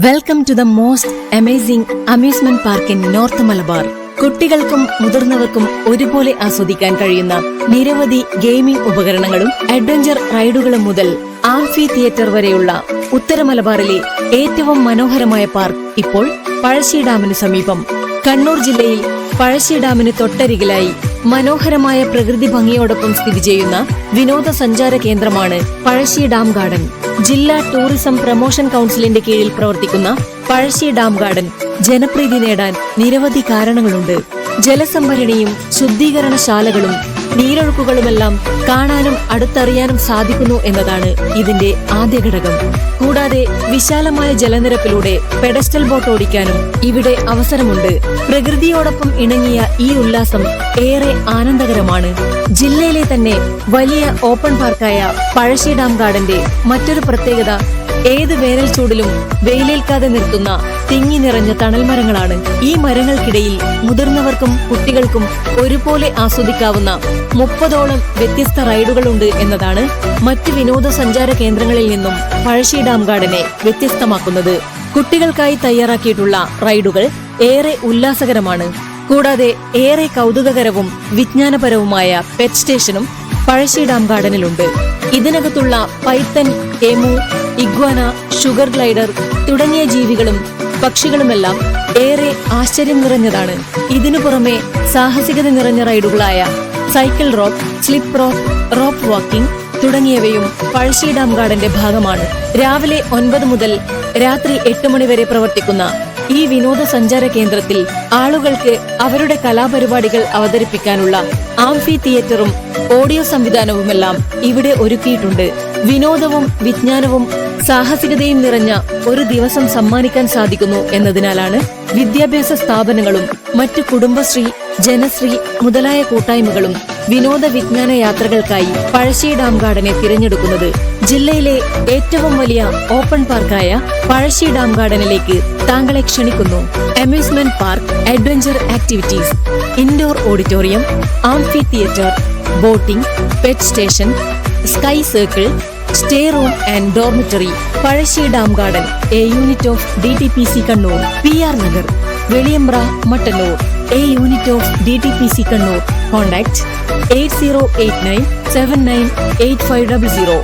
Welcome to the most amazing amusement park in north Malabar. കുട്ടികൾക്കും മുതിർന്നവർക്കും ഒരുപോലെ ആസ്വദിക്കാൻ കഴിയുന്ന നിരവധി ഗെയിമിംഗ് ഉപകരണങ്ങളും അഡ്വഞ്ചർ റൈഡുകളും മുതൽ ആംഫി തിയേറ്റർ വരെയുള്ള ഉത്തര മലബാറിലെ ഏറ്റവും മനോഹരമായ പാർക്ക് ഇപ്പോൾ പഴശ്ശി ഡാമിന് സമീപം. കണ്ണൂർ ജില്ലയിൽ പഴശ്ശി ഡാമിന് തൊട്ടരികിലായി മനോഹരമായ പ്രകൃതി ഭംഗിയോടൊപ്പം സ്ഥിതി ചെയ്യുന്ന വിനോദസഞ്ചാര കേന്ദ്രമാണ് പഴശ്ശി ഡാം ഗാർഡൻ. ജില്ലാ ടൂറിസം പ്രൊമോഷൻ കൗൺസിലിന്റെ കീഴിൽ പ്രവർത്തിക്കുന്ന പഴശ്ശി ഡാം ഗാർഡൻ ജനപ്രീതി നേടാൻ നിരവധി കാരണങ്ങളുണ്ട്. ജലസംഭരണിയും ശുദ്ധീകരണശാലകളും നീരൊഴുക്കുകളുമെല്ലാം കാണാനും അടുത്തറിയാനും സാധിക്കുന്നു എന്നതാണ് ഇതിന്റെ ആദ്യ ഘടകം. കൂടാതെ വിശാലമായ ജലനിരപ്പിലൂടെ പെഡസ്റ്റൽ ബോട്ട് ഓടിക്കാനും ഇവിടെ അവസരമുണ്ട്. പ്രകൃതിയോടൊപ്പം ഇണങ്ങിയ ഈ ഉല്ലാസം ഏറെ ആനന്ദകരമാണ്. ജില്ലയിലെ തന്നെ വലിയ ഓപ്പൺ പാർക്കായ പഴശ്ശി ഡാം ഗാർഡന്റെ മറ്റൊരു പ്രത്യേകത ഏത് വേനൽ ചൂടിലും വെയിലേൽക്കാതെ നിർത്തുന്ന തിങ്ങി നിറഞ്ഞ തണൽ മരങ്ങളാണ്. ഈ മരങ്ങൾക്കിടയിൽ മുതിർന്നവർക്കും കുട്ടികൾക്കും ഒരുപോലെ ആസ്വദിക്കാവുന്ന 30ഓളം വ്യത്യസ്ത റൈഡുകളുണ്ട് എന്നതാണ് മറ്റ് വിനോദസഞ്ചാര കേന്ദ്രങ്ങളിൽ നിന്നും പഴശ്ശി ഡാം ഗാർഡനെ വ്യത്യസ്തമാക്കുന്നത്. കുട്ടികൾക്കായി തയ്യാറാക്കിയിട്ടുള്ള റൈഡുകൾ ഏറെ ഉല്ലാസകരമാണ്. കൂടാതെ ഏറെ കൗതുകകരവും വിജ്ഞാനപരവുമായ പെറ്റ് സ്റ്റേഷനും പഴശ്ശി ഡാം ഗാർഡനിലുണ്ട്. ഇതിനകത്തുള്ള python, emu, iguana, sugar glider തുടങ്ങിയ ജീവികളും പക്ഷികളുമെല്ലാം ഏറെ ആശ്ചര്യം നിറഞ്ഞതാണ്. ഇതിനു പുറമെ സാഹസികത നിറഞ്ഞ റൈഡുകളായ cycle rope, slip rope, rope walking തുടങ്ങിയവയും പഴശ്ശി ഡാം ഗാർഡന്റെ ഭാഗമാണ്. രാവിലെ 9 മുതൽ രാത്രി 8 മണി വരെ പ്രവർത്തിക്കുന്ന ഈ വിനോദസഞ്ചാര കേന്ദ്രത്തിൽ ആളുകൾക്ക് അവരുടെ കലാപരിപാടികൾ അവതരിപ്പിക്കാനുള്ള ആംഫി തിയേറ്ററും ഓഡിയോ സംവിധാനവുമെല്ലാം ഇവിടെ ഒരുക്കിയിട്ടുണ്ട്. വിനോദവും വിജ്ഞാനവും സാഹസികതയും നിറഞ്ഞ ഒരു ദിവസം സമ്മാനിക്കാൻ സാധിക്കുന്നു എന്നതിനാലാണ് വിദ്യാഭ്യാസ സ്ഥാപനങ്ങളും മറ്റു കുടുംബശ്രീ, ജനശ്രീ മുതലായ കൂട്ടായ്മകളും വിനോദ വിജ്ഞാന യാത്രകൾക്കായി പഴശ്ശി ഡാം ഗാർഡനെ തിരഞ്ഞെടുക്കുന്നത്. ജില്ലയിലെ ഏറ്റവും വലിയ ഓപ്പൺ പാർക്കായ പഴശ്ശി ഡാം ഗാർഡനിലേക്ക് താങ്കളെ ക്ഷണിക്കുന്നു. Amusement park, adventure activities, indoor auditorium, amphitheatre, boating, pet station, sky circle, stay room and dormitory. Pazhassi dam garden, a unit of DTPC Kannur, PR Nagar, Veliyambra, Mattannur, a unit of DTPC Kannur. Contact 8089798500.